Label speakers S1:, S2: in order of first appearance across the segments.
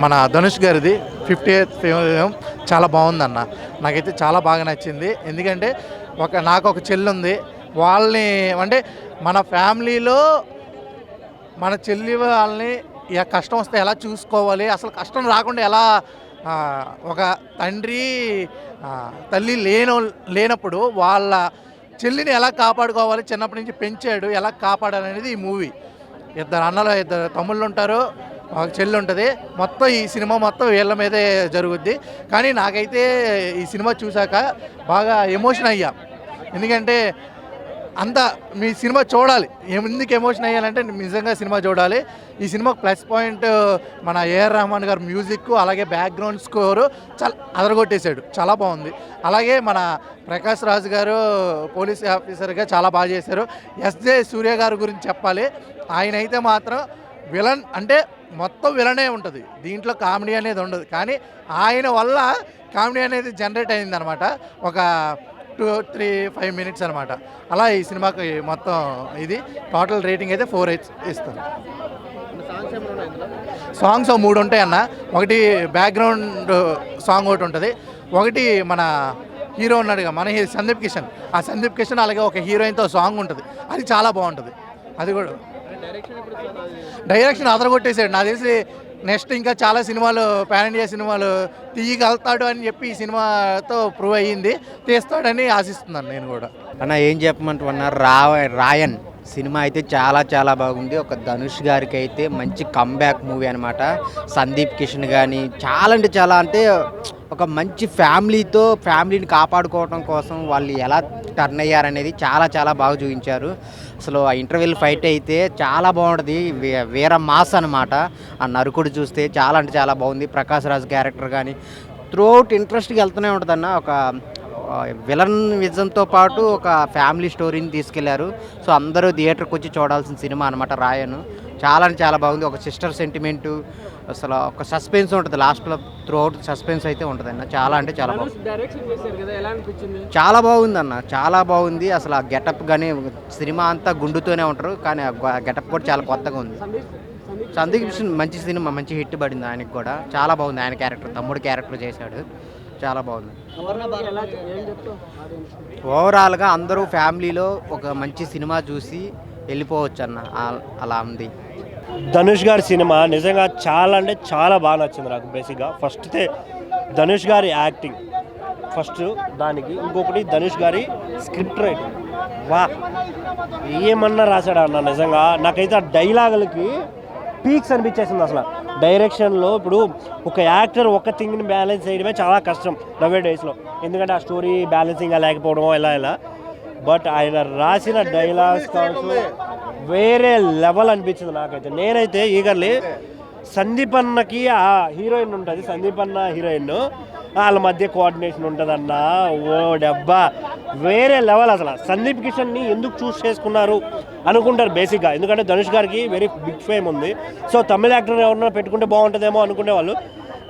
S1: మన ధనుష్ గారిది 50th film చాలా బాగుందన్న. నాకైతే చాలా బాగా నచ్చింది. ఎందుకంటే నాకు ఒక చెల్లి ఉంది. వాళ్ళని అంటే మన ఫ్యామిలీలో మన చెల్లి వాళ్ళని కష్టం వస్తే ఎలా చూసుకోవాలి, అసలు కష్టం రాకుండా ఎలా ఒక తండ్రి తల్లి లేనప్పుడు వాళ్ళ చెల్లిని ఎలా కాపాడుకోవాలి, చిన్నప్పటి నుంచి పెంచాడు, ఎలా కాపాడాలనేది ఈ మూవీ. ఇద్దరు తమ్ముళ్ళు ఉంటారు, ఒక చెల్లి ఉంటుంది. మొత్తం ఈ సినిమా మొత్తం వీళ్ళ మీదే జరుగుద్ది. కానీ నాకైతే ఈ సినిమా చూశాక బాగా ఎమోషన్ అయ్యా. ఎందుకంటే మీ సినిమా చూడాలి. ఎందుకు ఎమోషన్ అయ్యాలంటే నిజంగా సినిమా చూడాలి. ఈ సినిమాకు ప్లస్ పాయింట్ మన ఏఆర్ రెహమాన్ గారు మ్యూజిక్, అలాగే బ్యాక్గ్రౌండ్ స్కోరు చాలా అదరగొట్టేశాడు, చాలా బాగుంది. అలాగే మన ప్రకాష్ రాజ్ గారు పోలీస్ ఆఫీసర్గా చాలా బాగా చేశారు. ఎస్జే సూర్య గారి గురించి చెప్పాలి. ఆయన అయితే మాత్రం విలన్ అంటే మొత్తం విలనే ఉంటుంది, దీంట్లో కామెడీ అనేది ఉండదు. కానీ ఆయన వల్ల కామెడీ అనేది జనరేట్ అయిందనమాట. ఒక 2-3-5 మినిట్స్ అనమాట. అలా ఈ సినిమాకి మొత్తం ఇది టోటల్ రేటింగ్ అయితే 4 ఇస్తాను. సాంగ్స్ 3 ఉంటాయి అన్న. ఒకటి బ్యాక్గ్రౌండ్ సాంగ్ ఒకటి ఉంటుంది, ఒకటి మన హీరో ఉన్నాడుగా మన సందీప్ కిషన్, ఆ సందీప్ కిషన్ అలాగే ఒక హీరోయిన్తో సాంగ్ ఉంటుంది, అది చాలా బాగుంటుంది. అది కూడా డైరెక్షన్ అదరగొట్టేసాడు. నాకు తెలిసి నెక్స్ట్ ఇంకా చాలా సినిమాలు పాన్ ఇండియా సినిమాలు తీయగలుగుతాడు అని చెప్పి ఈ సినిమాతో ప్రూవ్ అయ్యింది. తీస్తాడని ఆశిస్తున్నాను నేను కూడా.
S2: అన్న ఏం చెప్పమంటున్నారు, రాయన్ సినిమా అయితే చాలా చాలా బాగుంది. ఒక ధనుష్ గారికి అయితే మంచి కంబ్యాక్ మూవీ అనమాట. సందీప్ కిషన్ కానీ చాలా అంటే ఒక మంచి ఫ్యామిలీని కాపాడుకోవడం కోసం వాళ్ళు ఎలా టర్న్ అయ్యారనేది చాలా చాలా బాగా చూపించారు. అసలు ఆ ఇంటర్వెల్ ఫైట్ అయితే చాలా బాగుంటుంది, వీర మాస్ అనమాట. ఆ నరుకుడు చూస్తే చాలా అంటే చాలా బాగుంది. ప్రకాష్ రాజ్ క్యారెక్టర్ కానీ త్రూఅవుట్ ఇంట్రెస్ట్గా వెళ్తూనే ఉంటుంది అన్న. ఒక విలన్ విజన్తో పాటు ఒక ఫ్యామిలీ స్టోరీని తీసుకెళ్లారు. సో అందరూ థియేటర్కి వచ్చి చూడాల్సిన సినిమా అనమాట రాయను. చాలా అంటే చాలా బాగుంది. ఒక సిస్టర్ సెంటిమెంటు, అసలు ఒక సస్పెన్స్ ఉంటుంది లాస్ట్లో. త్రూఅవుట్ సస్పెన్స్ అయితే ఉంటుంది అన్న. చాలా అంటే చాలా బాగుంది. చాలా బాగుంది అన్న, చాలా బాగుంది. అసలు ఆ గెటప్ కానీ సినిమా అంతా గుండుతోనే ఉంటారు, కానీ ఆ గెటప్ కూడా చాలా కొత్తగా ఉంది. సందీప్ మంచి సినిమా, మంచి హిట్ పడింది ఆయనకి కూడా. చాలా బాగుంది. ఆయన క్యారెక్టర్ తమ్ముడు క్యారెక్టర్ చేశాడు, చాలా బాగుంది. ఓవరాల్గా అందరూ ఫ్యామిలీలో ఒక మంచి సినిమా చూసి వెళ్ళిపోవచ్చు అన్న, అలా ఉంది.
S3: ధనుష్ గారి సినిమా నిజంగా చాలా అంటే చాలా బాగా నచ్చింది నాకు. బేసిక్గా ఫస్ట్ ధనుష్ గారి యాక్టింగ్ ఫస్ట్, దానికి ఇంకొకటి ధనుష్ గారి స్క్రిప్ట్ రైటింగ్. వా ఏమన్నా రాశాడు అన్న. నిజంగా నాకైతే ఆ డైలాగులకి పీక్స్ అనిపించేసింది అసలు. డైరెక్షన్లో ఇప్పుడు ఒక యాక్టర్ ఒక థింగ్ని బ్యాలెన్స్ చేయడమే చాలా కష్టం నవ్వే డేస్లో, ఎందుకంటే ఆ స్టోరీ బ్యాలెన్సింగ్గా లేకపోవడం ఇలా. బట్ ఆయన రాసిన డైలాగ్స్ కావచ్చు వేరే లెవెల్ అనిపించింది నాకైతే. నేనైతే ఈగర్లీ సందీప్ అన్నకి ఆ హీరోయిన్ ఉంటుంది, సందీప్ అన్న హీరోయిన్, వాళ్ళ మధ్య కోఆర్డినేషన్ ఉంటుందన్న. ఓ డబ్బా వేరే లెవెల్ అసలు. సందీప్ కిషన్ని ఎందుకు చూస్ చేసుకున్నారు అనుకుంటారు బేసిక్గా, ఎందుకంటే ధనుష్ గారికి వెరీ బిగ్ ఫేమ్ ఉంది. సో తమిళ యాక్టర్ ఎవరన్నా పెట్టుకుంటే బాగుంటుందేమో అనుకునేవాళ్ళు.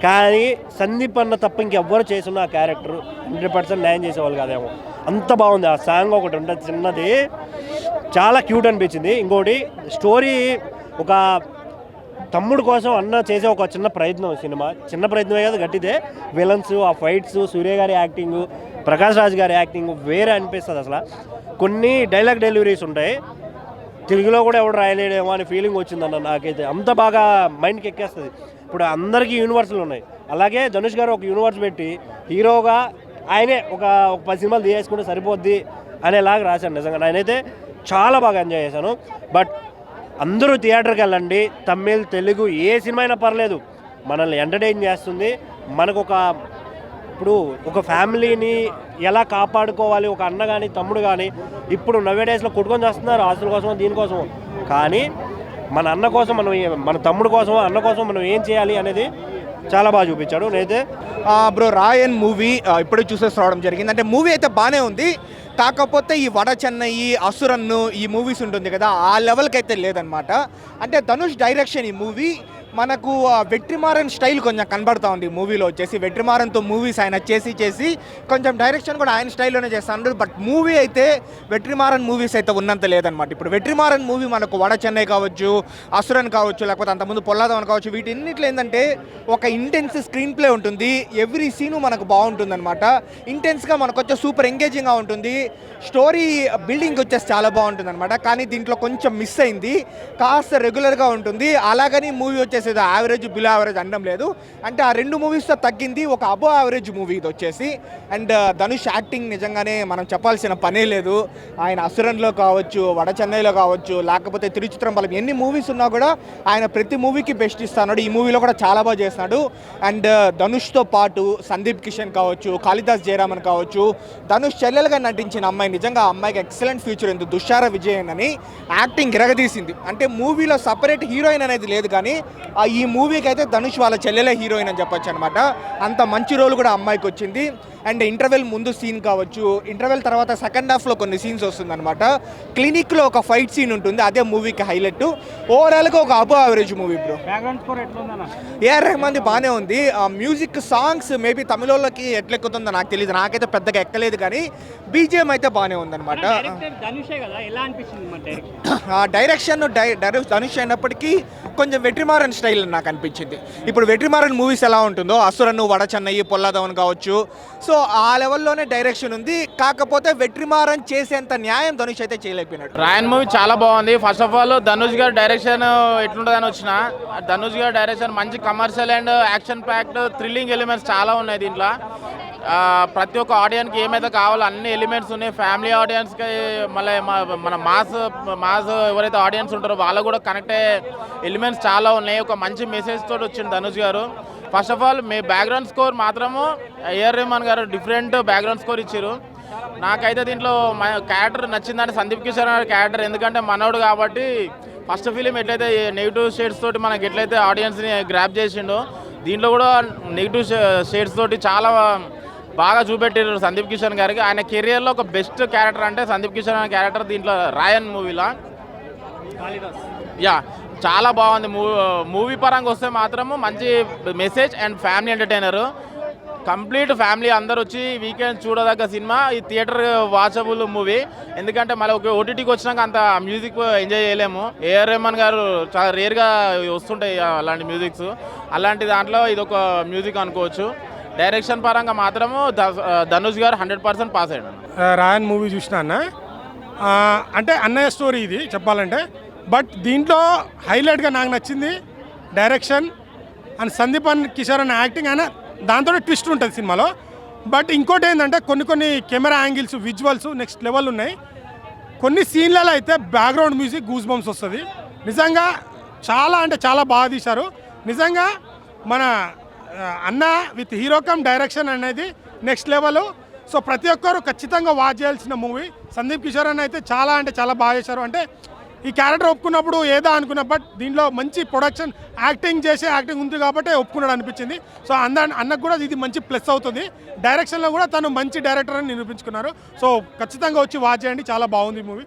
S3: కానీ సందీప్ అన్న తప్ప ఇంకెవ్వరు చేసున్న ఆ క్యారెక్టర్ 100% న్యాయం చేసేవాళ్ళు కాదేమో, అంత బాగుంది. ఆ సాంగ్ ఒకటి ఉంటుంది చిన్నది, చాలా క్యూట్ అనిపించింది. ఇంకోటి స్టోరీ, ఒక తమ్ముడు కోసం అన్న చేసే ఒక చిన్న ప్రయత్నం. సినిమా చిన్న ప్రయత్నమే కాదు, గట్టిదే. విలన్స్, ఆ ఫైట్స్, సూర్య గారి యాక్టింగ్, ప్రకాష్ రాజ్ గారి యాక్టింగ్ వేరే అనిపిస్తుంది అసలు. కొన్ని డైలాగ్ డెలివరీస్ ఉంటాయి, తెలుగులో కూడా ఎవడు రాయలేడేమో అనే ఫీలింగ్ వచ్చిందన్న నాకైతే. అంత బాగా మైండ్కి ఎక్కేస్తుంది. ఇప్పుడు అందరికీ యూనివర్స్లు ఉన్నాయి, అలాగే ధనుష్ గారు ఒక యూనివర్స్ పెట్టి హీరోగా ఆయనే ఒక 10 సినిమాలు తీసేసుకుంటే సరిపోద్ది అనేలాగా రాశాను. నిజంగా నేనైతే చాలా బాగా ఎంజాయ్ చేశాను. బట్ అందరూ థియేటర్కి వెళ్ళండి. తమిళ్, తెలుగు ఏ సినిమా అయినా పర్లేదు, మనల్ని ఎంటర్టైన్ చేస్తుంది. మనకు ఇప్పుడు ఒక ఫ్యామిలీని ఎలా కాపాడుకోవాలి, ఒక అన్న కానీ తమ్ముడు కానీ ఇప్పుడు నవ్వే డేస్లో కొట్టుకొని చేస్తున్నారు ఆస్తుల కోసం దీనికోసం. కానీ మన అన్న కోసం మన తమ్ముడు కోసం అన్న కోసం మనం ఏం చేయాలి అనేది చాలా బాగా చూపించాడు. నేనైతే
S4: బ్రో రాయన్ మూవీ ఇప్పుడే చూసేసి రావడం జరిగింది. అంటే మూవీ అయితే బాగానే ఉంది, కాకపోతే ఈ వడ చెన్నై, అసురన్ను ఈ మూవీస్ ఉంటుంది కదా, ఆ లెవెల్కి అయితే లేదనమాట. అంటే ధనుష్ డైరెక్షన్ ఈ మూవీ మనకు వెట్రిమారన్ స్టైల్ కొంచెం కనబడతా ఉంది మూవీలో వచ్చేసి. వెట్రిమారన్తో మూవీస్ ఆయన చేసి కొంచెం డైరెక్షన్ కూడా ఆయన స్టైల్లోనే చేస్తాడు. బట్ మూవీ అయితే వెట్రిమారన్ మూవీస్ అయితే ఉన్నంత లేదనమాట. ఇప్పుడు వెట్రిమారన్ మూవీ మనకు వడ చెన్నై కావచ్చు, అసురన్ కావచ్చు, లేకపోతే అంతకుముందు పొల్లాదవన్ కావచ్చు, వీటిన్నిట్లో ఏంటంటే ఒక ఇంటెన్స్ స్క్రీన్ ప్లే ఉంటుంది. ఎవ్రీ సీను మనకు బాగుంటుంది అనమాట. ఇంటెన్స్గా మనకు వచ్చే సూపర్ ఎంగేజింగ్గా ఉంటుంది. స్టోరీ బిల్డింగ్ వచ్చేసి చాలా బాగుంటుంది అనమాట. కానీ దీంట్లో కొంచెం మిస్ అయింది, కాస్త రెగ్యులర్గా ఉంటుంది. అలాగని మూవీ వచ్చేసి యావరేజ్ బిలో యావరేజ్ అనడం లేదు. అంటే ఆ రెండు మూవీస్తో తగ్గింది, ఒక అబో యావరేజ్ మూవీ ఇది వచ్చేసి. అండ్ ధనుష్ యాక్టింగ్ నిజంగానే మనం చెప్పాల్సిన పనే లేదు. ఆయన అసురన్లో కావచ్చు, వడ చెన్నైలో కావచ్చు, లేకపోతే తిరుచిత్రంబలం, ఎన్ని మూవీస్ ఉన్నా కూడా ఆయన ప్రతి మూవీకి బెస్ట్ ఇస్తున్నాడు. ఈ మూవీలో కూడా చాలా బాగా చేస్తున్నాడు. అండ్ ధనుష్తో పాటు సందీప్ కిషన్ కావచ్చు, కాళిదాస్ జయరామన్ కావచ్చు, ధనుష్ చెల్లెలుగా నటించిన అమ్మాయి, నిజంగా ఆ అమ్మాయికి ఎక్సలెంట్ ఫ్యూచర్ ఉంది. దుషార విజయన్ అని యాక్టింగ్ ఇరగదీసింది. అంటే మూవీలో సపరేట్ హీరోయిన్ అనేది లేదు, కానీ ఈ మూవీకి అయితే ధనుష్ వాళ్ళ చెల్లెలే హీరోయిన్ అని చెప్పొచ్చు అనమాట. అంత మంచి రోల్ కూడా అమ్మాయికి వచ్చింది. అండ్ ఇంటర్వెల్ ముందు సీన్ కావచ్చు, ఇంటర్వెల్ తర్వాత సెకండ్ హాఫ్లో కొన్ని సీన్స్ వస్తుందన్నమాట. క్లినిక్లో ఒక ఫైట్ సీన్ ఉంటుంది, అదే మూవీకి హైలైట్. ఓవరాల్గా ఒక above average movie bro. AR Rahman బాగానే ఉంది. మ్యూజిక్ సాంగ్స్ మేబీ తమిళోళ్ళకి ఎట్లెక్కుతుందో నాకు తెలియదు, నాకైతే పెద్దగా ఎక్కలేదు, కానీ బీజిఎం అయితే బాగానే ఉందన్నమాట. డైరెక్షన్ ధనుష్ అయినప్పటికీ కొంచెం వెట్రిమారన్ స్టైల్ నాకు అనిపించింది. ఇప్పుడు వెట్రిమారన్ మూవీస్ ఎలా ఉంటుందో, అసురను, వడ చెన్నై, పొల్లాదవన్ కావచ్చు, సో ఆ లెవెల్లోనే డైరెక్షన్ ఉంది. కాకపోతే వెట్రిమారన్ చేసేంత న్యాయం ధనుష్ అయితే చేయలేకపోయినాడు.
S5: రాయన్ మూవీ చాలా బాగుంది. ఫస్ట్ ఆఫ్ ఆల్ ధనుష్ గారి డైరెక్షన్ ఎట్లుంటుందని వచ్చిన, ధనుష్ గారి డైరెక్షన్ మంచి commercial and action packed thrilling elements చాలా ఉన్నాయి దీంట్లో. ప్రతి ఒక్క ఆడియన్స్కి ఏమైతే కావాలో అన్ని ఎలిమెంట్స్ ఉన్నాయి. ఫ్యామిలీ ఆడియన్స్కి, మళ్ళీ మన మాస్ ఎవరైతే ఆడియన్స్ ఉంటారో వాళ్ళకు కూడా కనెక్ట్ అయ్యే ఎలిమెంట్స్ చాలా ఉన్నాయి. ఒక మంచి మెసేజ్ తోటి వచ్చింది ధనుష్ గారు. First of all me background score మాత్రము ఏఆర్ రెహమాన్ గారు డిఫరెంట్ బ్యాక్గ్రౌండ్ స్కోర్ ఇచ్చారు. నాకైతే దీంట్లో క్యారెక్టర్ నచ్చిందంటే సందీప్ కిషోర్ గారి క్యారెక్టర్, ఎందుకంటే మనోడు కాబట్టి ఫస్ట్ ఫిలిం ఎట్లయితే నెగిటివ్ షేడ్స్ తోటి మనకి ఎట్లయితే ఆడియన్స్ని గ్రాప్ చేసిండో, దీంట్లో కూడా నెగిటివ్ షేడ్స్ తోటి చాలా బాగా చూపెట్టారు సందీప్ కిషన్ గారికి. ఆయన కెరియర్లో ఒక బెస్ట్ క్యారెక్టర్ అంటే సందీప్ కిషన్ అనే క్యారెక్టర్ దీంట్లో రాయన్ మూవీలో. యా, చాలా బాగుంది. మూవీ పరంగా వస్తే మాత్రము మంచి message and family entertainer. Complete family అందరు వచ్చి వీకెండ్ చూడదగ్గ సినిమా. ఈ థియేటర్ వాచబుల్ మూవీ, ఎందుకంటే మళ్ళీ ఒక ఓటీటీకి వచ్చినాక అంత మ్యూజిక్ ఎంజాయ్ చేయలేము. ఏఆర్ రెహమాన్ గారు చాలా రేర్గా వస్తుంటాయి అలాంటి మ్యూజిక్స్, అలాంటి దాంట్లో ఇది ఒక మ్యూజిక్ అనుకోవచ్చు. డైరెక్షన్ పరంగా మాత్రము ధనుష్ గారు 100% పాస్ అయ్యాడు.
S6: రాయన్ మూవీ చూసిన అన్న, అంటే అన్నయ్య స్టోరీ ఇది చెప్పాలంటే. బట్ దీంట్లో హైలైట్గా నాకు నచ్చింది డైరెక్షన్ అండ్ సందీప్ కిషోర్ అన్న యాక్టింగ్. అయినా దాంతో ట్విస్ట్ ఉంటుంది సినిమాలో. బట్ ఇంకోటి ఏంటంటే కొన్ని camera angles, visuals next level ఉన్నాయి. కొన్ని సీన్లలో అయితే బ్యాక్గ్రౌండ్ మ్యూజిక్ గూస్ బంప్స్ వస్తుంది. నిజంగా చాలా అంటే చాలా బాగా తీశారు. నిజంగా మన అన్న విత్ హీరో కమ్ డైరెక్షన్ అనేది నెక్స్ట్ లెవెల్. సో ప్రతి ఒక్కరు ఖచ్చితంగా వాచ్ చేయాల్సిన మూవీ. సందీప్ కిషోర్ అన్న అయితే చాలా అంటే చాలా బాగా చేశారు. అంటే ఈ క్యారెక్టర్ ఒప్పుకున్నప్పుడు ఏదో అనుకున్నా, బట్ దీంట్లో మంచి ప్రొడక్షన్, యాక్టింగ్ ఉంది కాబట్టి ఒప్పుకున్నాడు అనిపించింది. సో అన్నకు కూడా ఇది మంచి ప్లస్ అవుతుంది. డైరెక్షన్లో కూడా తను మంచి డైరెక్టర్ అని నిరూపించుకున్నారు. సో ఖచ్చితంగా వచ్చి వాచ్ చేయండి, చాలా బాగుంది మూవీ.